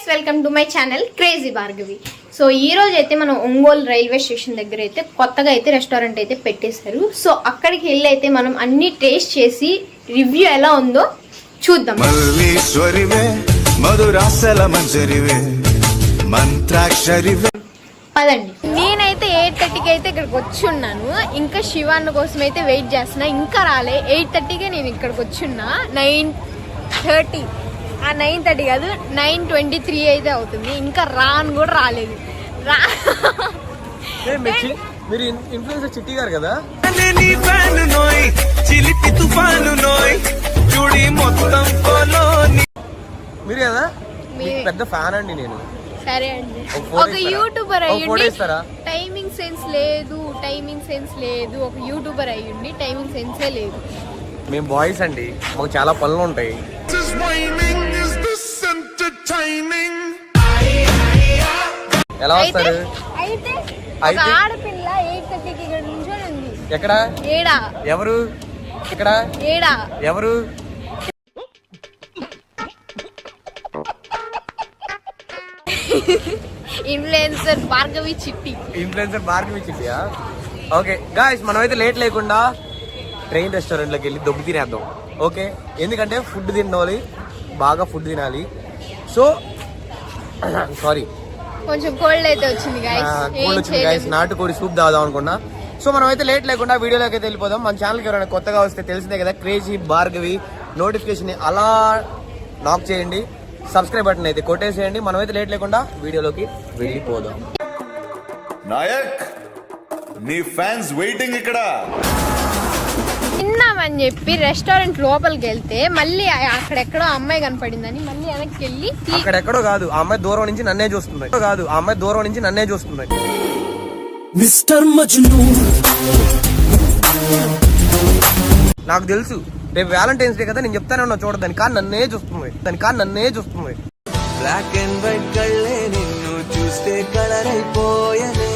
Guys welcome to my channel crazy Bhargavi. So ఈ రోజు అయితే మనం ఒంగోలు రైల్వే స్టేషన్ దగ్గర అయితే కొత్తగా అయితే రెస్టారెంట్ అయితే పెట్టేశారు. సో అక్కడికి వెళ్ళి అయితే మనం అన్ని టేస్ట్ చేసి రివ్యూ ఎలా ఉందో చూద్దాం. పదండి. నేనైతే 8:30కి అయితే ఇక్కడికి వచ్చి ఉన్నాను. ఇంకా శివాన్న కోసం అయితే వెయిట్ చేస్తున్నా, ఇంకా రాలే. 8:30కే నేను ఇక్కడికి వచ్చి ఉన్నా. 9:30 9:30 కాదు 9:23 అయితే అవుతుంది. ఇంకా రాను కూడా రాలేదు. మీరు ఇన్ఫ్లుయెన్సర్ చిట్టి గారు కదా? మీరు కదా? పెద్ద ఫ్యాన్ అండి నేను. సరే అండి. ఒక యూట్యూబర్ అయ్యండి టైమింగ్ సెన్స్ లేదు. ఒక యూట్యూబర్ అయ్యండి టైమింగ్ సెన్సే లేదు. మేము బాయ్స్ అండి, మాకు చాలా పనులు ఉంటాయి. ఎలా వస్తారు? ఆడపిల్ల 8:30కి ఇక్కడ నుంచొని ఉంది. ఎక్కడ? ఏడా? ఎవరు? ఇక్కడ ఏడా? ఎవరు? ఇన్ఫ్లుయెన్సర్ భార్గవి చిట్టి. ఓకే గాయ్స్, మనమైతే లేట్ లేకుండా ట్రైన్ రెస్టారెంట్లోకి వెళ్ళి దొబ్బు తినేద్దాం. ఓకే, ఎందుకంటే ఫుడ్ తినాలి, బాగా ఫుడ్ తినాలి. సో సారీ, కొంచెం కోల్డ్ అయితే వచ్చింది గాయ్స్. నాటుకోడి సూప్ తాగుదాం అనుకున్నా. సో మనం అయితే లేట్ లేకుండా వీడియోలోకి అయితే వెళ్ళిపోదాం. మన ఛానల్కి ఎవరైనా కొత్తగా వస్తే తెలిసిందే కదా, క్రేజీ భార్గవి. నోటిఫికేషన్ అలా నాక్ చేయండి, సబ్స్క్రైబ్ బటన్ అయితే కొట్టేసేయండి. మనమైతే లేట్ లేకుండా వీడియోలోకి వెళ్ళిపోదాం. నాయక్, నీ ఫ్యాన్స్ వెయిటింగ్ ఇక్కడ. తిన్నామని చెప్పి రెస్టారెంట్ లోపలికి వెళ్తే మళ్ళీ అక్కడెక్కడో అమ్మాయి కనపడిందని మళ్ళీ వెనక్కి వెళ్ళి, అక్కడెక్కడో కాదు, ఆ అమ్మాయి దూరం నుంచి నన్నే చూస్తుంది. మిస్టర్ మజ్ను, నాకు తెలుసు రేపు వ్యాలంటైన్స్ డే కదా, నేను చెప్తానే ఉన్నా చూడదాని, కానీ నన్నే చూస్తుంది. బ్లాక్ అండ్ వైట్ కళ్ళే నిన్ను చూస్తే కలర్ అయిపోయనే.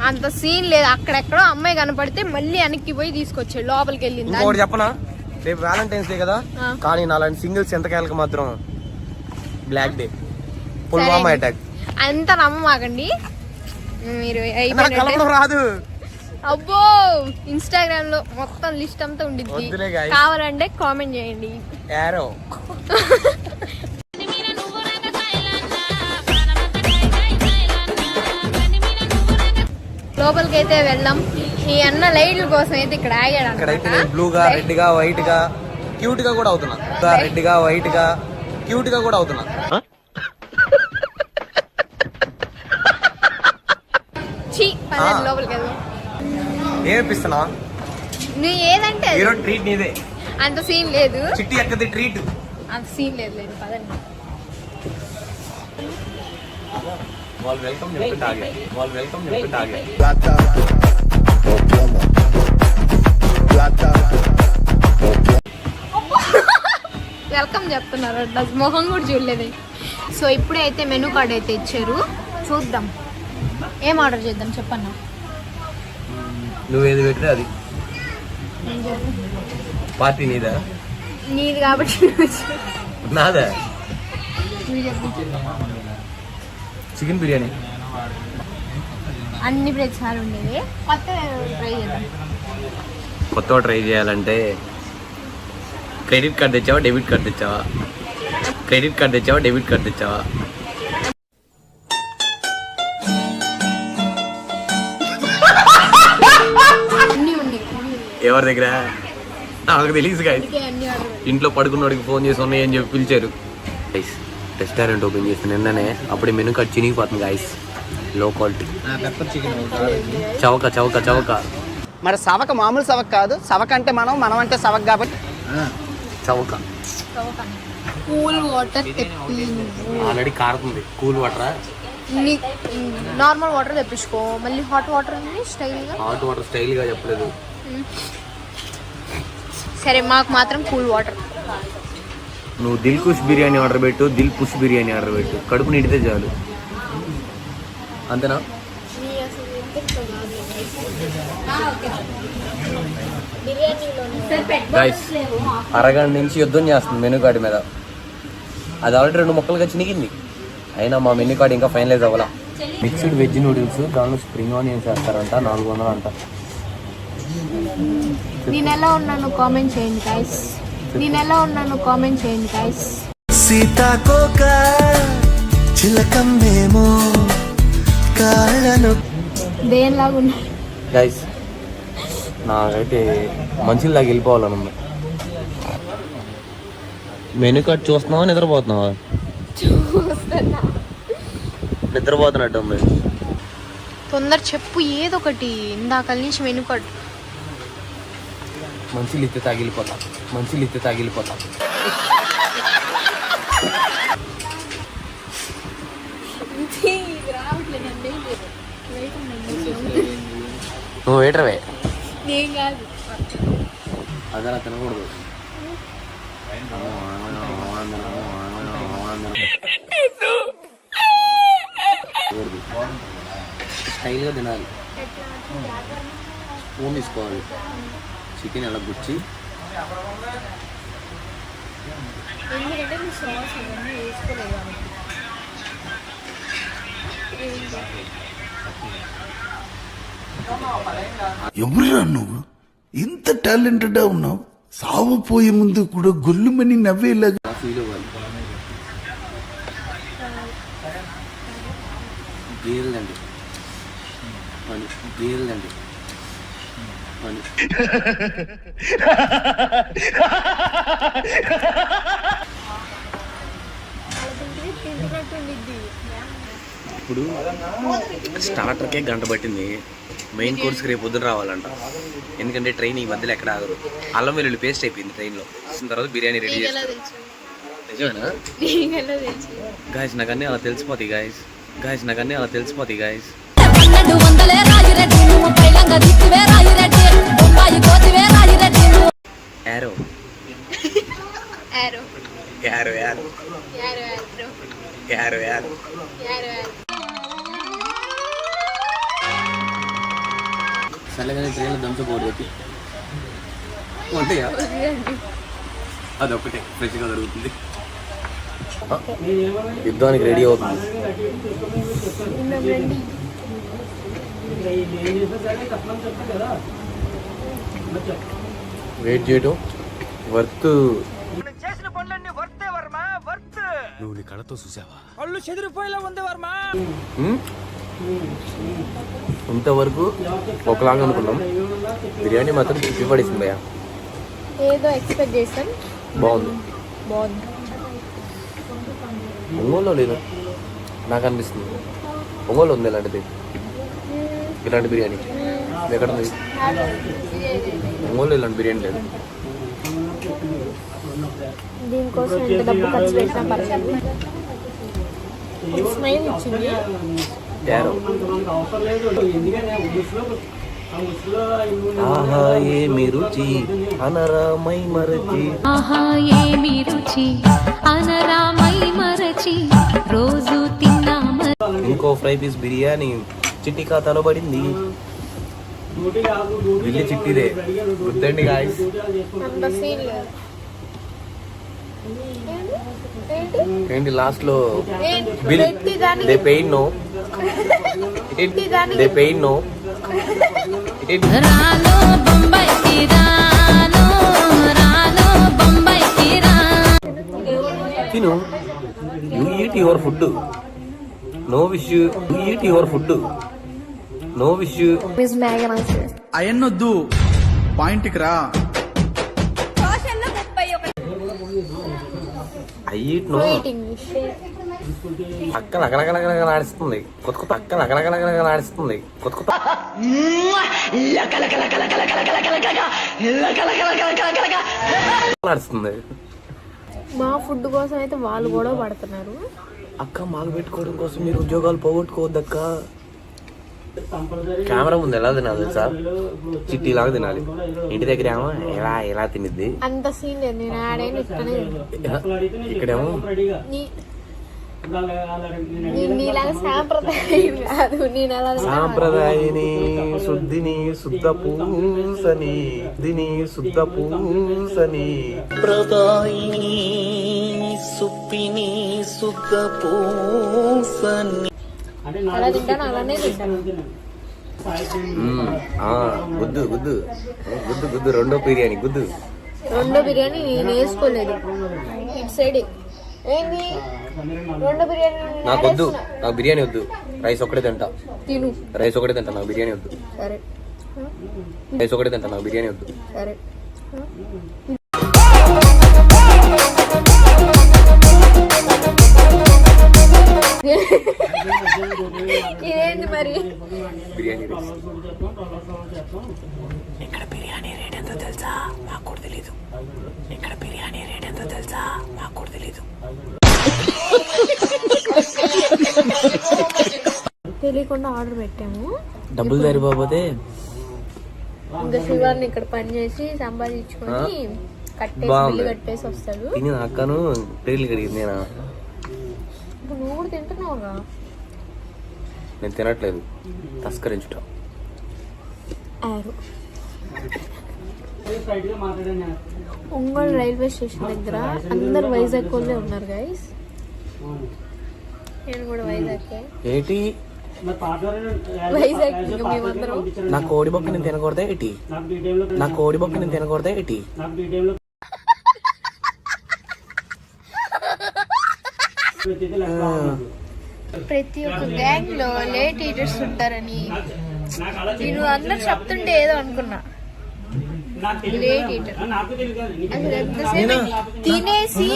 అంత సీన్ లేదు. అక్కడెక్కడో అమ్మాయి కనపడితే మళ్ళీ వెనక్కి పోయి తీసుకొచ్చాడు, లోపలికి వెళ్ళింది. ఇంకోటి చెప్పనా, రేపు వ్యాలంటైన్స్ డే కదా, కానీ నాలాంటి సింగిల్స్ ఎంతకాయలకు మాత్రం బ్లాక్ డే, పుల్వామా అటాక్ అంత నమ్మమాకండి మీరు. రాదు. అబ్బో, ఇన్స్టాగ్రామ్ లో మొత్తం లిస్ట్ అంతా ఉండిద్ది, కావాలంటే కామెంట్ చేయండి. లోపలికి అయితే వెళ్దాం. ఈ అన్న లైట్ల కోసం అయితే ఇక్కడ ఆగాడు. బ్లూగా, రెడ్ గా, వైట్ గా, క్యూట్ గా కూడా అవుతున్నా. లోపలికి వెళ్దాం. ఏమిస్తున్నా? నువ్వు ఏదంటే ట్రీట్ నీదే. అంత సీన్ లేదు. చిట్టి ఎక్కది ట్రీట్, అంత సీన్ లేదు. పదండి. వాళ్ళు వెల్కమ్ చెప్పి వెల్కమ్ చెప్తున్నారు, మొహం కూడా చూడలేదు. సో ఇప్పుడే అయితే మెనూ కార్డ్ అయితే ఇచ్చారు, చూద్దాం ఏం ఆర్డర్ చేద్దాం చెప్పన్నా. నువ్వేది పెట్టినా అది పార్టీ నీది కాబట్టి నాదా. చికెన్ బిర్యానీ అన్ని ప్రతిసారి ఉండేది, కొత్త ట్రై చేయాలంటే క్రెడిట్ కార్డ్ తెచ్చావా, డెబిట్ కార్డ్ తెచ్చావా? ఎవరి దగ్గర నాకు తెలియదు గాయస్. ఇంట్లో పడుకున్నోడికి ఫోన్ చేసి ఉన్నాయి అని చెప్పి పిలిచారు. రెస్టారెంట్ ఓపెన్ చేసిన నిన్ననే, అప్పుడు మెనూ కార్డ్ చినిగిపోతుంది గాయస్. లో క్వాలిటీ చవక. మరి సవక మామూలు సవక కాదు, సవక అంటే మనం అంటే సవక కాబట్టి చవక. కూల్ వాటర్ ఆల్రెడీ కారుతుంది. కూల్ వాటరా? నార్మల్ వాటర్ తెప్పించుకో. మళ్ళీ హాట్ వాటర్ స్టైల్ గా చెప్పలేదు. సరే, మాకు మాత్రం కూల్ వాటర్. నువ్వు దిల్ కుష్ బిర్యానీ ఆర్డర్ పెట్టు, దిల్ పుష్ బిర్యానీ ఆర్డర్ పెట్టు, కడుపు నిండితే చాలు. అంతేనా? గైస్, అరగంట నుంచి యుద్ధం చేస్తుంది మెనూ కార్డు మీద. అది ఆల్రెడీ 2 ముక్కలుగా చినిగింది. అయినా మా మెనూ కార్డ్ ఇంకా ఫైనలైజ్ అవ్వాలా. మిక్స్డ్ వెజ్ నూడిల్స్, దానిలో స్ప్రింగ్ ఆనియన్స్ వేస్తారంట, 400 అంట. నేను ఎలా ఉన్నాను కామెంట్ చేయండి గైస్. సీతాకోక చిలకమ్మేమో కాళ్ళను దేనిలాగా ఉన్నా గైస్ నాకైతే మంచిలాగా వెళ్ళిపోవాలనుంది. మెనూ కార్డ్ చూస్తున్నావా నిద్రపోతున్నావా? నిద్రపోతున్నట్టు ఉంది. తొందర చెప్పు ఏదో ఒకటి. ఇందాక నుంచి వెనుకడు మంచిలు ఇస్తే తగిలిపోతా. నువ్వు వేటర్వే అదలా తినకూడదు. స్టైల్గా తినాలి. ఫోన్ తీసుకోవాలి. చికెన్ ఎలా గుచ్చి ఎవరురా నువ్వు? ఇంత టాలెంటెడ్ ఉన్నావు. సావపోయే ముందు కూడా గొల్లుమని నవ్వేలాగా ఫీల్ అవ్వాలి. గేర్లండి ఇప్పుడు స్టార్టర్కే గంట పట్టింది. మెయిన్ కోర్స్కి రేపు పొద్దున రావాలంట. ఎందుకంటే ట్రైన్ ఈ మధ్యలో ఎక్కడ ఆగరు. అల్లం వెల్లుల్లి పేస్ట్ అయిపోయింది ట్రైన్లో. తర్వాత బిర్యానీ రెడీ చేస్తారు. నిజమేనా గాయస్? నాకు అన్నీ అలా తెలిసిపోతాయి గాయస్. యారో సర్లేగానే ట్రైన్లో దంచకూడదు పెట్టి ఉంటాయా? అదొకటే ఫ్రెష్గా దొరుకుతుంది. యుద్ధానికి రెడీ అవుతుంది. వెయిట్ చేయటం వర్త్. నువ్వు నీ కళతో చూసావా? ఇంతవరకు ఒకలాగా అనుకున్నాం. బిర్యానీ మాత్రం తిప్పి పడేసింది భయ్యా. ఏదో ఎక్స్పెక్ట్ చేస్తాం. బాగుంది. ఒంగోలులో లేదు నాకు అనిపిస్తుంది. ఒంగోలు ఉంది ఇలాంటి బిర్యానీ. ఎక్కడ ఉంది? ఒంగోలు ఇలాంటి బిర్యానీ లేదు. దీనికోసం ఎంత డబ్బు ఖర్చు పెట్టినా పర్లేదు. స్మైల్ ఇచ్చింది. ఆహా ఏమి రుచి అనరామై మరచి రోజు తిన్నామ. ఇంకో ఫ్రై పీస్ బిర్యానీ చిట్టి ఖాతాలో పడింది. వెళ్ళి చిట్టిదే గుర్తండి గాయస్. అంత సీన్ లేదు. ఏంటి లాస్ట్ లో బిల్ దే పెయిడ్ నో రాలో బొంబాయికి రాలో బొంబాయికి రా. తిను. You eat your food. No wish. అయన్నొద్దు, పాయింట్కి రా. అయ్యిట్ నో. అక్కలు ఆడిస్తుంది కొత్త అక్కలు ఆడిస్తుంది కొత్త ఆడిస్తుంది. మా ఫుడ్ కోసం అయితే వాళ్ళు కూడా పడుతున్నారు. అక్క మాకు పెట్టుకోవడం కోసం మీరు ఉద్యోగాలు పోగొట్టుకోవద్దక్క. కెమెరా ముందు ఎలా తినాలి తెలుసా? చిట్టి లాగా తినాలి. ఇంటి దగ్గర ఏమో ఎలా తినిద్ది. అంత సీన్ లేదు. నేను ఆడైనా ఇష్టమే. ఇక్కడేమో నీలాగా సాంప్రదాయం కాదు. నేను అలా సాంప్రదాయని శుద్ధిని శుద్ధ పూసని ప్రదాయిని అలా తింటాను, అలానే తింటాను. గుద్దు గుద్దు గుద్దు గుద్దు రెండో బిర్యానీ గుద్దు. రెండో బిర్యానీ నేను వేసుకోలేదు, ఇటు సైడ్ ఏంది రెండో బిర్యానీ నాకు వద్దు, నాకు బిర్యానీ వద్దు, రైస్ ఒకటే తింటా. తిను, రైస్ ఒకటే తింటా, నాకు బిర్యానీ వద్దు. సరే రైస్ ఒకటే తింటా, నాకు బిర్యానీ వద్దు. సరే. ఇదేంటి మరి బిర్యానీ రైస్. ఇక్కడ బిర్యానీ రేట్ ఎంతో తెలుసా? నాకు కూడా తెలీదు. ఇక్కడ బిర్యానీ రేట్ ఎంతో తెలుసా? నాకు కూడా తెలీదు. తెలియకుండా ఆర్డర్ పెట్టాము. డబ్బులు సరిపోతే ఇంకా శివాన్ని ఇక్కడ పని చేసి సంపాదించుకొని కట్టేసి బిల్లు కట్టేసి వస్తాడు. తిని అక్కను పేర్లు కడిగింది. నేనా? ఇప్పుడు నువ్వు కూడా తింటున్నావుగా. నేను తినట్లేదు, తస్కరించుట. ఒంగోలు రైల్వే స్టేషన్ దగ్గర అందరు వైజాగ్ వాళ్ళే ఉన్నారు గైస్. నేను కూడా వైజాగ్. ఏంటి వైజాగ్ ఇంకా మేమందరం. నా కోడి బొక్క నేను తినకూడదా ఏంటి? నా కోడి బొక్క నేను తినకూడదా ఏంటి? ప్రతి ఒక్క గ్యాంగ్ లో లేట్ ఈటర్స్ ఉంటారని నేను అందరు చెప్తుంటే ఏదో అనుకున్నా. లేట్ ఈటర్ అసలు ఎంతసేపు తినేసి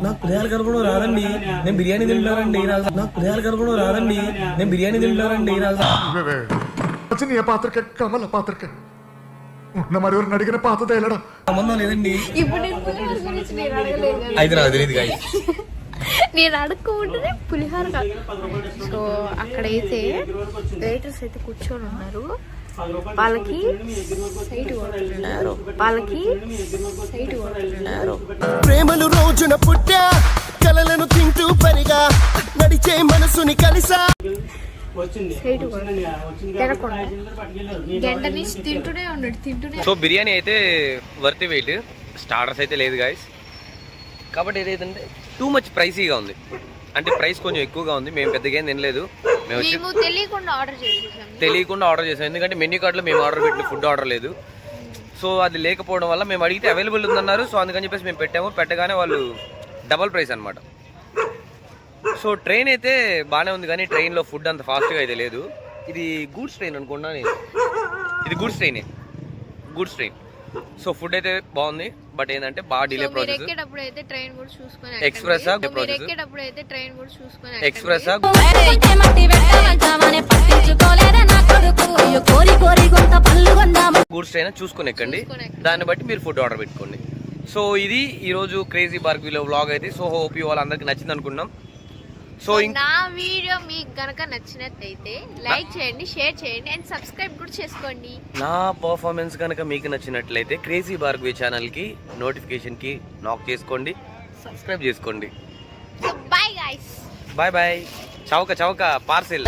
నాకు పులిహార కలపడం రాదండి, నేను బిర్యానీ తింటానండి. నాకు పులిహార కలపడం రాదండి, నేను బిర్యానీ తింటానండి. ఏ పాత్రకే కమల పాత్రకే ఉన్న మరి ఎవరిని అడిగిన పాత తేలడా సంబంధం లేదండి. ఇప్పుడు నేను పులిహార గురించి నేను అడగలేదు కదా. అయితే నాకు తెలియదు గాయ. నేను అడుక్కుంటేనే పులిహార కాదు. సో అక్కడైతే వెయిటర్స్ అయితే కూర్చొని ఉన్నారు. వాళ్ళకి సైట్ కొడుతున్నారు, వాళ్ళకి సైట్ కొడుతున్నారు. ప్రేమలు రోజున పుట్టా కలలను తింటూ పరిగా నడిచే మనసుని కలిసా సైట్ తినకుండా గంట నుంచి తింటూనే ఉన్నాడు, తింటూనే. సో బిర్యానీ అయితే వర్త్ వెయిట్, స్టార్టర్స్ అయితే లేదు గాయస్. కాబట్టి ఏదైతే టూ మచ్ ప్రైసీగా ఉంది, అంటే ప్రైస్ కొంచెం ఎక్కువగా ఉంది. మేము పెద్దగా ఏం తినలేదు, మేము తెలియకుండా ఆర్డర్ చేసాం. ఎందుకంటే మెన్యూ కార్డులో మేము ఆర్డర్ పెట్టిన ఫుడ్ ఆర్డర్ లేదు. సో అది లేకపోవడం వల్ల మేము అడిగితే అవైలబుల్ ఉందన్నారు. సో అందుకని చెప్పేసి మేము పెట్టాము. పెట్టగానే వాళ్ళు డబల్ ప్రైస్ అనమాట. సో ట్రైన్ అయితే బాగానే ఉంది, కానీ ట్రైన్లో ఫుడ్ అంత ఫాస్ట్గా అయితే లేదు. ఇది గూడ్స్ ట్రైన్ అనుకున్నా నేను, ఇది గూడ్స్ ట్రైన్. సో ఫుడ్ అయితే బాగుంది, బట్ ఏంటంటే బాగా delay process. Express express goods train చూసుకుని ఎక్కండి, దాన్ని బట్టి మీరు ఫుడ్ ఆర్డర్ పెట్టుకోండి. సో ఇది ఈరోజు క్రేజీ బార్బీలో వ్లాగ్ అయితే. సో హోప్ యూ వాళ్ళందరికీ నచ్చింది అనుకున్నాం. సో నా వీడియో మీకు గనక నచ్చినట్లయితే లైక్ చేయండి, షేర్ చేయండి అండ్ సబ్స్క్రైబ్ కూడా చేసుకోండి. నా పర్ఫార్మెన్స్ కనుక మీకు నచ్చినట్లయితే క్రేజీ బార్బీ ఛానల్ కి నోటిఫికేషన్ కి నాక్ చేసుకోండి, సబ్స్క్రైబ్ చేసుకోండి. Bye guys, bye bye. చౌక పార్సిల్.